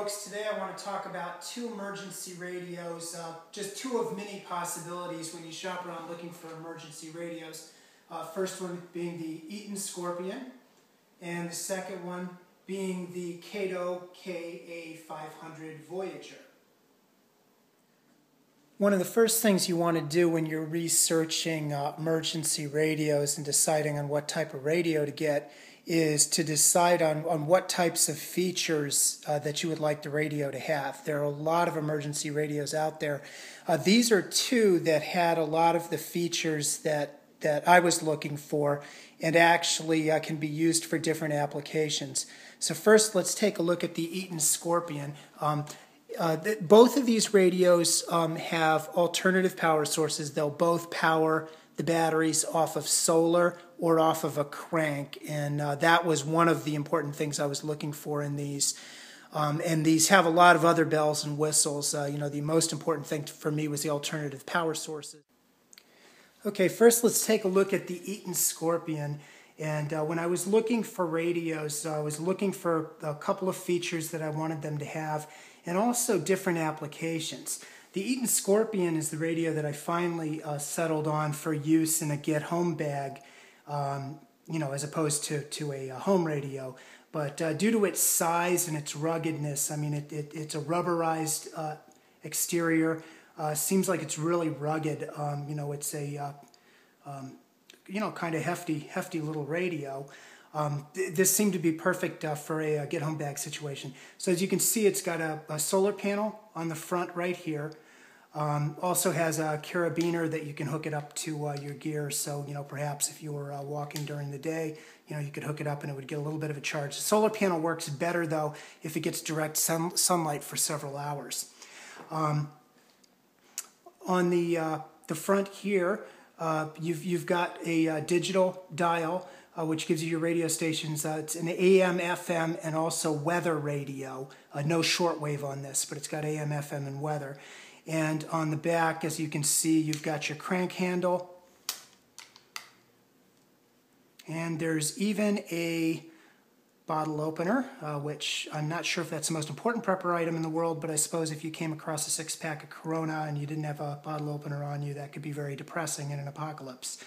folks, today I want to talk about two emergency radios, just two of many possibilities when you shop around looking for emergency radios. First one being the Eaton Scorpion, and the second one being the Kaito KA500 Voyager. One of the first things you want to do when you're researching emergency radios and deciding on what type of radio to get is to decide on what types of features that you would like the radio to have. There are a lot of emergency radios out there. These are two that had a lot of the features that I was looking for and actually can be used for different applications. So first, let's take a look at the Eaton Scorpion. Both of these radios have alternative power sources. They'll both power the batteries off of solar or off of a crank, and that was one of the important things I was looking for in these. And these have a lot of other bells and whistles. The most important thing for me was the alternative power sources. Okay, first let's take a look at the Eaton Scorpion. And when I was looking for radios, I was looking for a couple of features that I wanted them to have, and also different applications. The Eaton Scorpion is the radio that I finally settled on for use in a get-home bag, as opposed to a home radio. But due to its size and its ruggedness, I mean, it's a rubberized exterior. Seems like it's really rugged. It's a kind of hefty little radio. This seemed to be perfect for a get-home bag situation. So as you can see, it's got a solar panel on the front right here. Also has a carabiner that you can hook it up to your gear. So, perhaps if you were walking during the day, you could hook it up and it would get a little bit of a charge. The solar panel works better, though, if it gets direct sunlight for several hours. On the front here, you've got a digital dial, which gives you your radio stations. It's an AM, FM, and also weather radio. No shortwave on this, but it's got AM, FM, and weather. And on the back, as you can see, you've got your crank handle. And there's even a bottle opener, which I'm not sure if that's the most important prepper item in the world, but I suppose if you came across a six-pack of Corona and you didn't have a bottle opener on you, that could be very depressing in an apocalypse.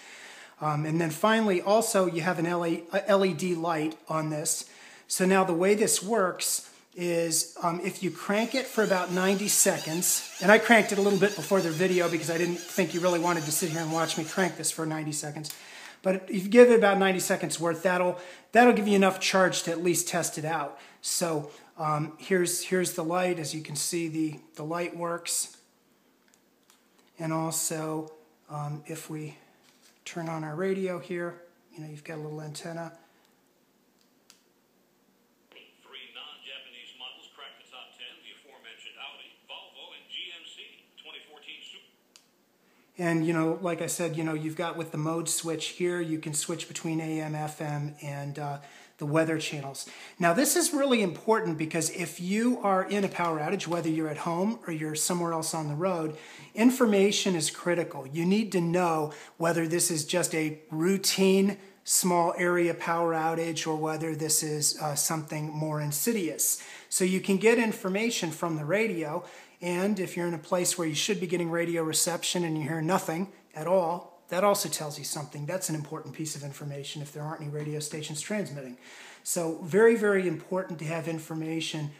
And then finally, also, you have an LED light on this. So now the way this works is if you crank it for about 90 seconds, and I cranked it a little bit before the video because I didn't think you really wanted to sit here and watch me crank this for 90 seconds. But if you give it about 90 seconds worth, that'll give you enough charge to at least test it out. So here's the light. As you can see, the light works. And also, if we turn on our radio here, you've got a little antenna. And, like I said, you've got with the mode switch here, you can switch between AM, FM, and the weather channels. Now, this is really important because if you are in a power outage, whether you're at home or you're somewhere else on the road, information is critical. You need to know whether this is just a routine small area power outage or whether this is something more insidious. So you can get information from the radio. And if you're in a place where you should be getting radio reception and you hear nothing at all, that also tells you something. That's an important piece of information if there aren't any radio stations transmitting. So very, very important to have information.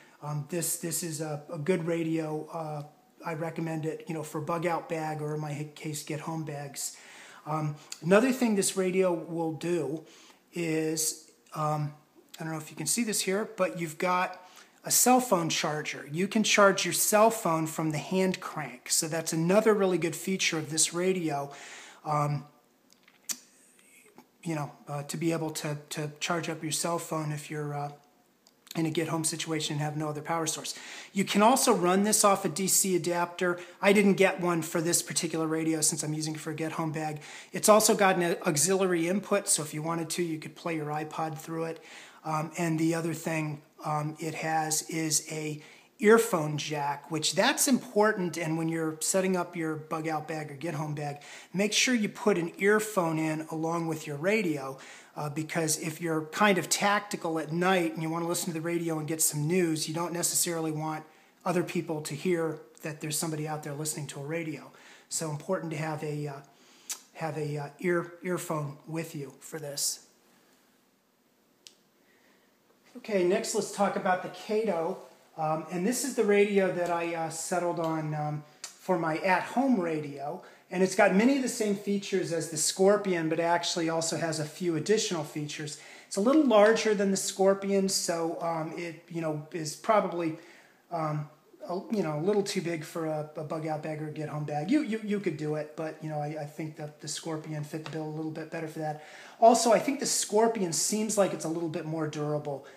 This is a good radio. I recommend it, for bug out bag or in my case, get home bags. Another thing this radio will do is, I don't know if you can see this here, but you've got a cell phone charger. You can charge your cell phone from the hand crank. So that's another really good feature of this radio, to be able to charge up your cell phone if you're in a get-home situation and have no other power source. You can also run this off a DC adapter. I didn't get one for this particular radio since I'm using it for a get-home bag. It's also got an auxiliary input, so if you wanted to, you could play your iPod through it. And the other thing it has is a earphone jack, which that's important. And when you're setting up your bug out bag or get home bag, make sure you put an earphone in along with your radio, because if you're kind of tactical at night and you want to listen to the radio and get some news, you don't necessarily want other people to hear that there's somebody out there listening to a radio. So important to have a earphone with you for this. Okay, next let's talk about the Kaito. And this is the radio that I settled on for my at-home radio. And it's got many of the same features as the Scorpion, but actually also has a few additional features. It's a little larger than the Scorpion, so it is probably a little too big for a bug out bag or a get home bag. You could do it, but I think that the Scorpion fit the bill a little bit better for that. Also, I think the Scorpion seems like it's a little bit more durable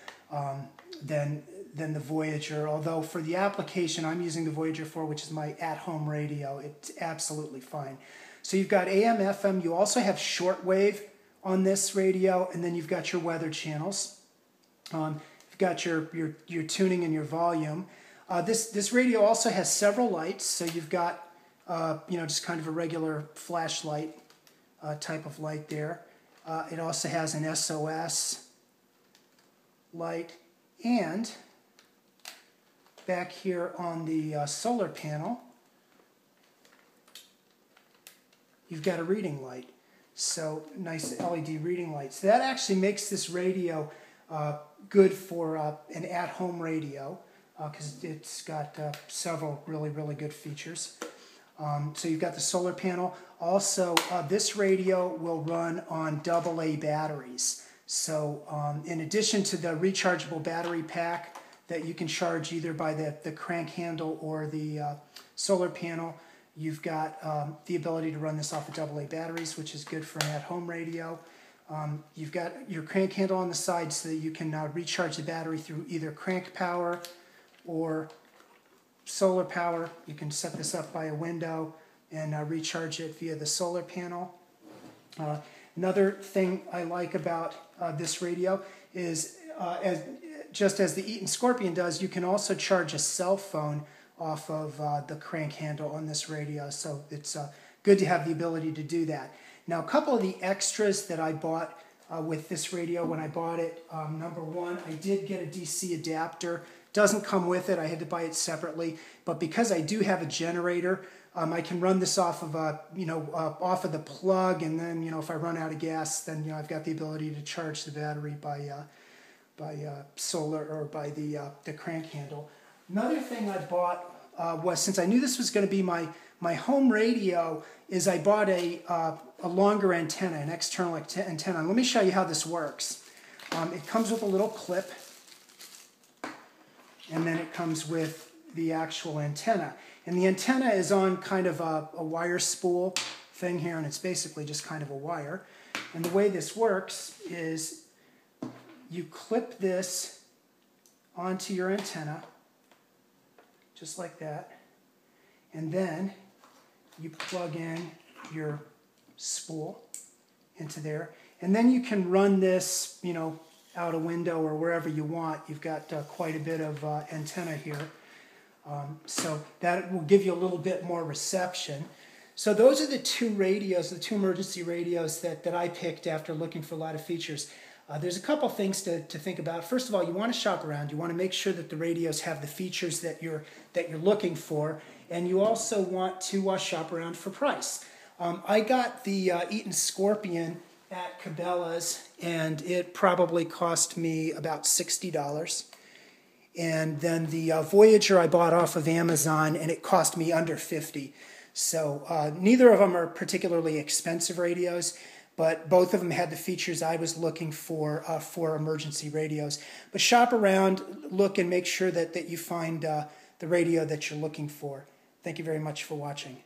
than the Voyager, although for the application I'm using the Voyager for, which is my at-home radio, it's absolutely fine. So you've got AM, FM, you also have shortwave on this radio, and then you've got your weather channels. You've got your tuning and your volume. This radio also has several lights, so you've got just kind of a regular flashlight type of light there. It also has an SOS light, and back here on the solar panel, you've got a reading light. So nice LED reading light. So that actually makes this radio good for an at-home radio, because it's got several really good features. So you've got the solar panel. Also, this radio will run on AA batteries. So in addition to the rechargeable battery pack that you can charge either by the crank handle or the solar panel, you've got the ability to run this off of AA batteries, which is good for an at-home radio. You've got your crank handle on the side so that you can recharge the battery through either crank power or solar power. You can set this up by a window and recharge it via the solar panel. Another thing I like about this radio is, just as the Eaton Scorpion does, you can also charge a cell phone off of the crank handle on this radio, so it's good to have the ability to do that. Now, a couple of the extras that I bought with this radio when I bought it, number one, I did get a DC adapter. Doesn't come with it, I had to buy it separately, but because I do have a generator, I can run this off of off of the plug, and then if I run out of gas, then I've got the ability to charge the battery by solar or by the crank handle. Another thing I bought was, since I knew this was going to be my home radio, is I bought a longer antenna, an external antenna. Let me show you how this works. It comes with a little clip, and then it comes with the actual antenna. And the antenna is on kind of a wire spool thing here, and it's basically just kind of a wire. And the way this works is you clip this onto your antenna, just like that, and then you plug in your spool into there, and then you can run this, out a window or wherever you want. You've got quite a bit of antenna here. So that will give you a little bit more reception. So those are the two radios, the two emergency radios that I picked after looking for a lot of features. There's a couple things to think about. First of all, you want to shop around. You want to make sure that the radios have the features that you're looking for, and you also want to shop around for price. I got the Eaton Scorpion at Cabela's, and it probably cost me about $60. And then the Voyager I bought off of Amazon, and it cost me under $50. So neither of them are particularly expensive radios, but both of them had the features I was looking for emergency radios. But shop around, look, and make sure that you find the radio that you're looking for. Thank you very much for watching.